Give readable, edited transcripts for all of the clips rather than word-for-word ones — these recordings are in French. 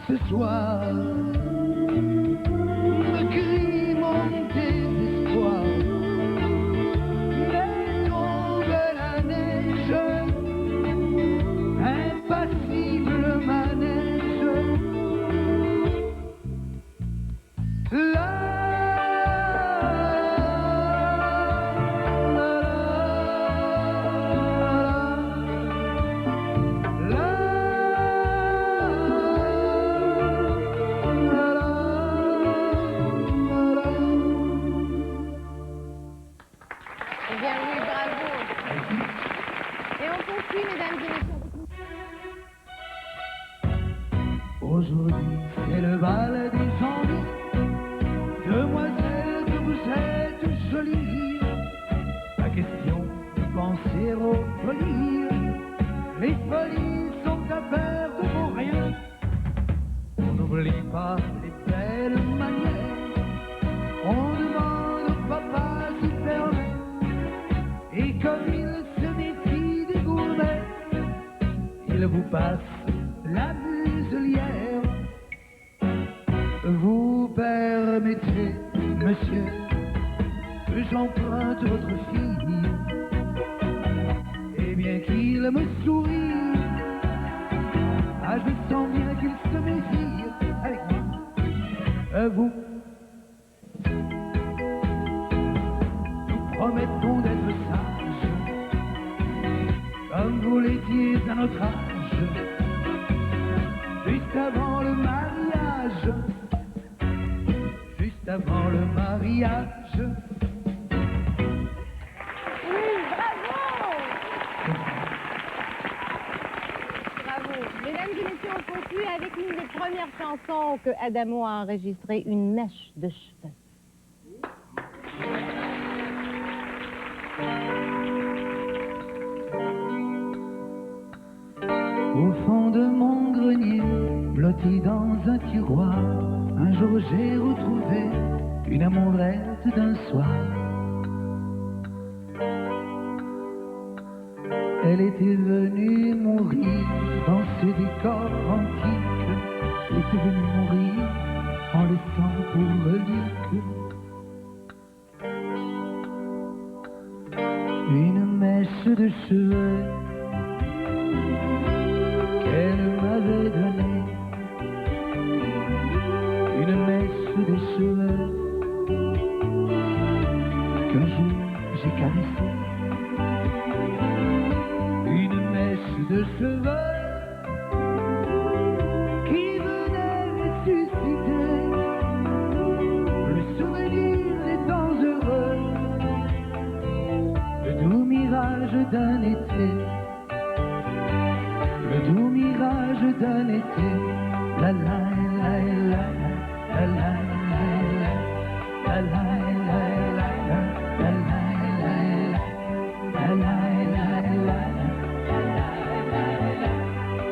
ce soir me crie mon désespoir. Mais tombe la neige, impassible manège. La aujourd'hui, c'est le bal des envies. Demoiselle, que vous êtes jolie. Pas question de penser aux folies. Les folies sont affaires de vos rien. On n'oublie pas les belles manières. On demande au papa s'y permet. Et comme il se méfie des gourmets, il vous passe la muselière. Vous permettez, monsieur, que j'emprunte votre fille. Et bien qu'il me sourie, ah, je sens bien qu'il se méfie avec moi. Vous, nous promettons d'être sages, comme vous l'étiez à notre âge, juste avant le mariage. Juste avant le mariage. Oui, bravo! Bravo. Mesdames et messieurs, on continue avec l'une des premières chansons que Adamo a enregistrées, Une mèche de cheveux. Au fond de mon grenier, blotti dans un tiroir, un jour j'ai retrouvé une amourette d'un soir. Elle était venue mourir dans ce décor antique. Elle était venue mourir en laissant pour relique une mèche de cheveux qu'elle m'avait donnée. Une mèche de cheveux qu'un jour j'ai caressée. Une mèche de cheveux qui venait ressusciter le souvenir des temps heureux, le doux mirage d'un été, le doux mirage d'un été. La la la la. La la la la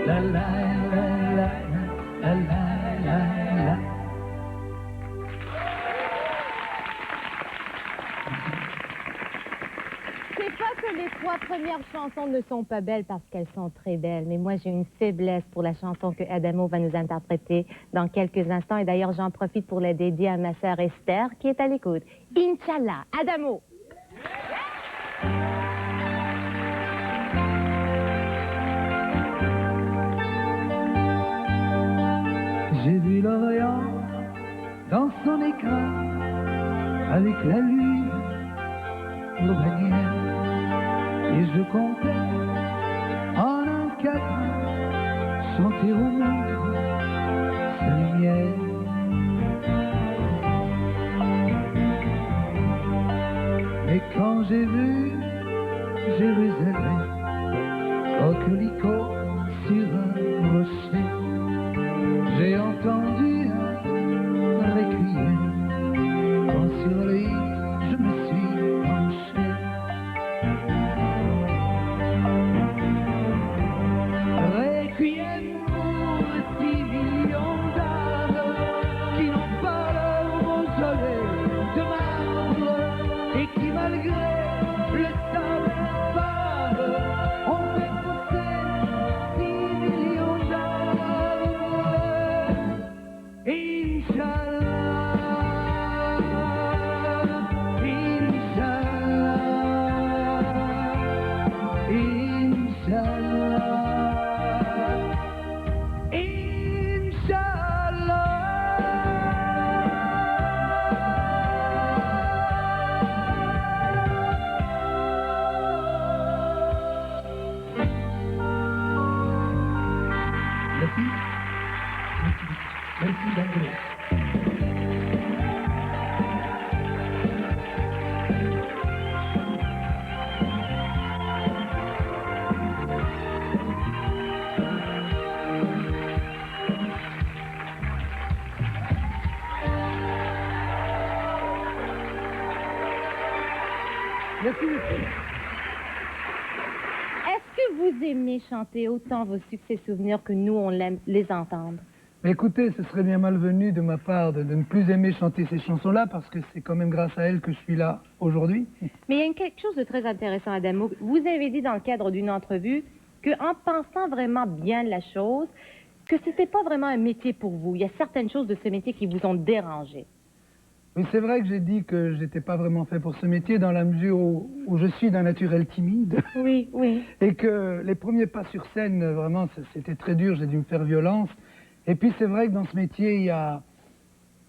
la la la la la la. C'est pas que les trois premières chansons ne sont pas belles parce qu'elles sont très belles, mais moi j'ai une faiblesse pour la chanson que Adamo va nous interpréter dans quelques instants. Et d'ailleurs, j'en profite pour la dédier à ma sœur Esther qui est à l'écoute. Inch'Allah, Adamo. J'ai vu l'Orient dans son écran avec la lune pour bannière. Et je comptais en un quatrain chanter au monde sa lumière. Et quand j'ai vu Jérusalem, coquelicot sur un rocher, j'ai entendu un requiem quand sur lui je me suis penché. Requiem pour 6 millions d'âmes qui n'ont pas leur mausolée de marbre et qui malgré le sable infâme ont fait pousser Merci beaucoup. Est-ce que vous aimez chanter autant vos succès souvenirs que nous, on l'aime les entendre? Écoutez, ce serait bien malvenu de ma part de ne plus aimer chanter ces chansons-là, parce que c'est quand même grâce à elles que je suis là aujourd'hui. Mais il y a quelque chose de très intéressant, Adamo. Vous avez dit dans le cadre d'une entrevue qu'en pensant vraiment bien de la chose, que ce n'était pas vraiment un métier pour vous. Il y a certaines choses de ce métier qui vous ont dérangé. Oui, c'est vrai que j'ai dit que j'étais pas vraiment fait pour ce métier, dans la mesure où je suis d'un naturel timide. Oui, oui. Et que les premiers pas sur scène, vraiment, c'était très dur, j'ai dû me faire violence. Et puis c'est vrai que dans ce métier, il y a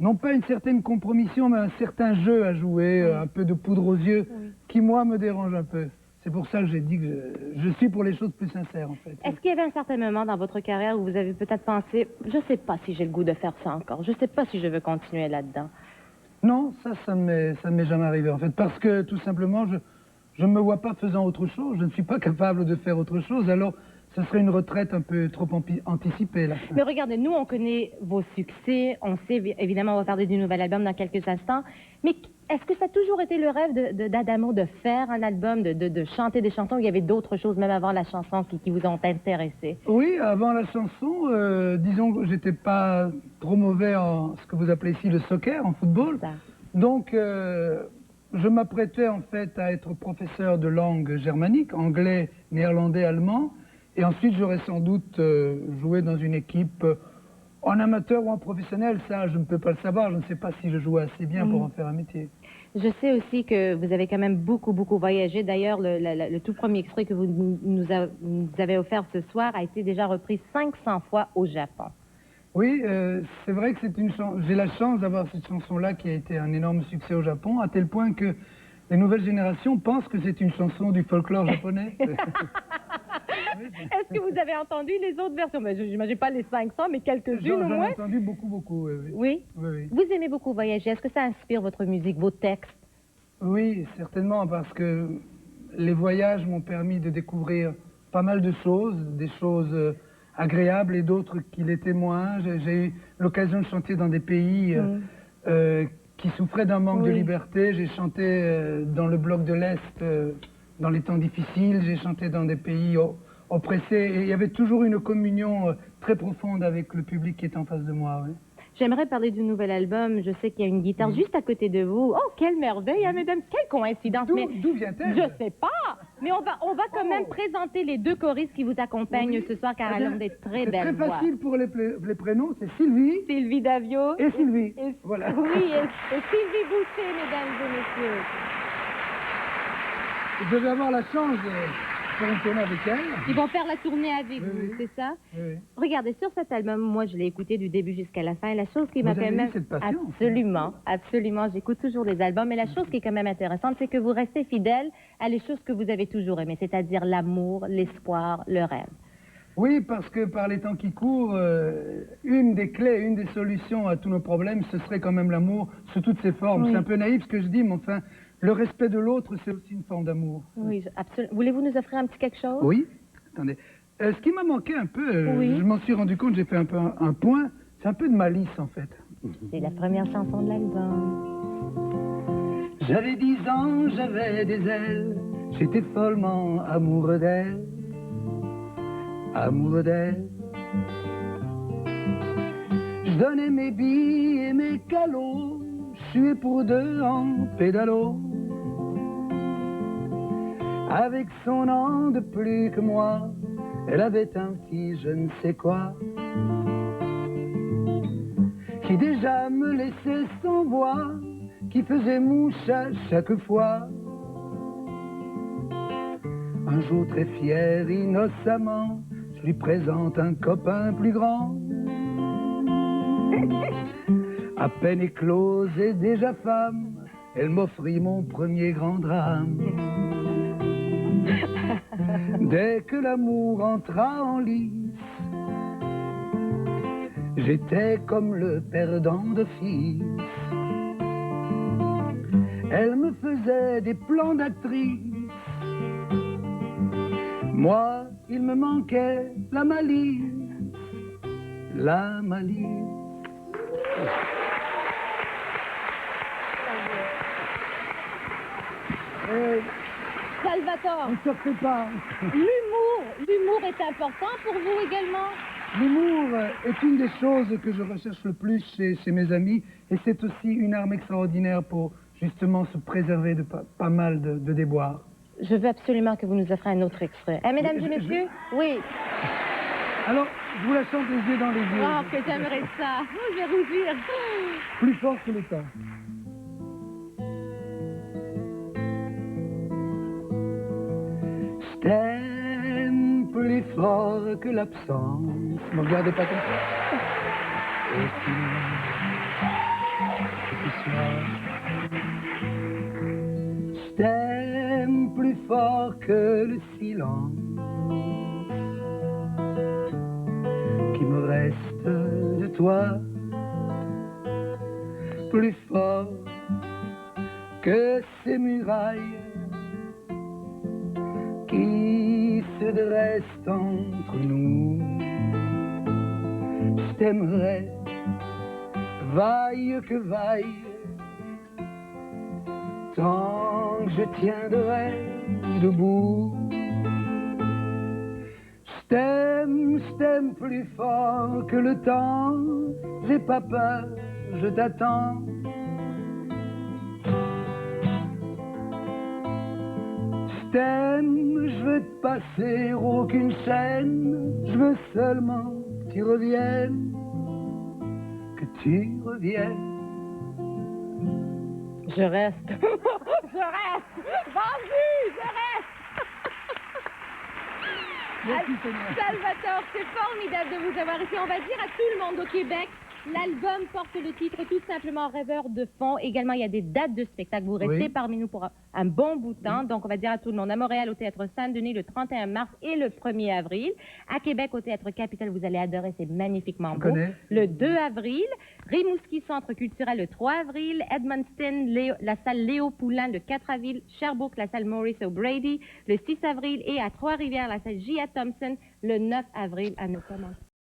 non pas une certaine compromission, mais un certain jeu à jouer, un peu de poudre aux yeux, qui moi me dérange un peu. C'est pour ça que j'ai dit que je suis pour les choses plus sincères, en fait. Est-ce qu'il y avait un certain moment dans votre carrière où vous avez peut-être pensé, je ne sais pas si j'ai le goût de faire ça encore, je ne sais pas si je veux continuer là-dedans? Non, ça ne m'est jamais arrivé, en fait, parce que tout simplement, je ne me vois pas faisant autre chose, je ne suis pas capable de faire autre chose, alors ce serait une retraite un peu trop anticipée, là. Mais regardez, nous, on connaît vos succès, on sait, évidemment, on va parler du nouvel album dans quelques instants, mais est-ce que ça a toujours été le rêve d'Adamo de faire un album, de chanter des chansons, ou il y avait d'autres choses, même avant la chanson, qui vous ont intéressé? Oui, avant la chanson, disons que j'étais pas trop mauvais en ce que vous appelez ici le soccer, en football. Ça. Donc, je m'apprêtais en fait à être professeur de langue germanique, anglais, néerlandais, allemand. Et ensuite, j'aurais sans doute joué dans une équipe en amateur ou en professionnel. Ça, je ne peux pas le savoir. Je ne sais pas si je jouais assez bien pour en faire un métier. Je sais aussi que vous avez quand même beaucoup voyagé. D'ailleurs, le tout premier extrait que vous nous avez offert ce soir a été déjà repris 500 fois au Japon. Oui, c'est vrai que c'est une chance. J'ai la chance d'avoir cette chanson-là qui a été un énorme succès au Japon, à tel point que les nouvelles générations pensent que c'est une chanson du folklore japonais. Est-ce que vous avez entendu les autres versions? Je n'imagine pas les 500, mais quelques-unes au J'en moins. ai entendu beaucoup, oui. Oui? Oui. Vous aimez beaucoup voyager. Est-ce que ça inspire votre musique, vos textes? Oui, certainement, parce que les voyages m'ont permis de découvrir pas mal de choses, des choses agréables et d'autres qui l'étaient moins. J'ai eu l'occasion de chanter dans des pays qui souffraient d'un manque de liberté. J'ai chanté dans le bloc de l'Est dans les temps difficiles, j'ai chanté dans des pays oppressés, et il y avait toujours une communion très profonde avec le public qui est en face de moi. Oui. J'aimerais parler du nouvel album. Je sais qu'il y a une guitare juste à côté de vous. Oh, quelle merveille, hein, mesdames, quelle coïncidence. D'où vient-elle? Je sais pas, mais on va quand même présenter les deux choristes qui vous accompagnent ce soir, car elles ont des très belles voix. C'est très facile pour les prénoms, c'est Sylvie. Sylvie Davio. Et Sylvie. Voilà. Oui, et Sylvie Boucher, mesdames et messieurs. Je vais avoir la chance de faire une tournée avec elle. Ils vont faire la tournée avec vous, c'est ça? Oui. Regardez, sur cet album, moi, je l'ai écouté du début jusqu'à la fin. Et la chose qui m'a quand même... cette passion, absolument. J'écoute toujours les albums. Et la chose qui est quand même intéressante, c'est que vous restez fidèle à les choses que vous avez toujours aimées, c'est-à-dire l'amour, l'espoir, le rêve. Oui, parce que par les temps qui courent, une des clés, une des solutions à tous nos problèmes, ce serait quand même l'amour sous toutes ses formes. C'est un peu naïf ce que je dis, mais enfin... Le respect de l'autre, c'est aussi une forme d'amour. Oui, absolument. Voulez-vous nous offrir un petit quelque chose? Oui. Attendez. Ce qui m'a manqué un peu, je m'en suis rendu compte, j'ai fait un peu un point, c'est un peu de malice, en fait. C'est la première chanson de l'album. J'avais 10 ans, j'avais des ailes, j'étais follement amoureux d'elle. Amoureux d'elle. Je donnais mes billes et mes calots, je suis pour deux en pédalo. Avec son an de plus que moi, elle avait un petit je ne sais quoi, qui déjà me laissait sans voix, qui faisait mouche à chaque fois. Un jour très fier, innocemment, je lui présente un copain plus grand. À peine éclose et déjà femme, elle m'offrit mon premier grand drame. Dès que l'amour entra en lice, j'étais comme le perdant d'office. Elle me faisait des plans d'actrice. Moi, il me manquait la malice. La malice. Salvatore, On se prépare. l'humour est important pour vous également? L'humour est une des choses que je recherche le plus chez mes amis, et c'est aussi une arme extraordinaire pour justement se préserver de pas mal de déboires. Je veux absolument que vous nous offrez un autre extrait. Mesdames et messieurs, oui. Alors, je vous la chante les yeux dans les yeux. Oh, que j'aimerais ça. Oh, je vais rougir. Plus fort que le temps. Je t'aime plus fort que l'absence. Ne me regardez pas comme ça. Et ce soir, je t'aime plus fort que le silence qui me reste de toi, plus fort que ces murailles qui se dressent entre nous. Je t'aimerais, vaille que vaille, tant que je tiendrai debout. Je t'aime plus fort que le temps, j'ai pas peur, je t'attends. Je t'aime, je veux te passer aucune chaîne, je veux seulement que tu reviennes, que tu reviennes. Je reste. Je reste. Vendu, je reste. Merci, Seigneur. Salvatore, c'est formidable de vous avoir ici. On va dire à tout le monde au Québec, l'album porte le titre tout simplement Rêveur de fond. Également, il y a des dates de spectacle. Vous restez parmi nous pour un bon bout de temps. Donc, on va dire à tout le monde, à Montréal, au Théâtre Saint-Denis, le 31 mars et le 1er avril. À Québec, au Théâtre Capitole, vous allez adorer, c'est magnifiquement beau. Le 2 avril. Rimouski, Centre culturel, le 3 avril. Edmundston, la salle Léo Poulain, le 4 avril. Sherbrooke, la salle Maurice O'Brady, le 6 avril. Et à Trois-Rivières, la salle J.A. Thompson, le 9 avril, à nos commentaires.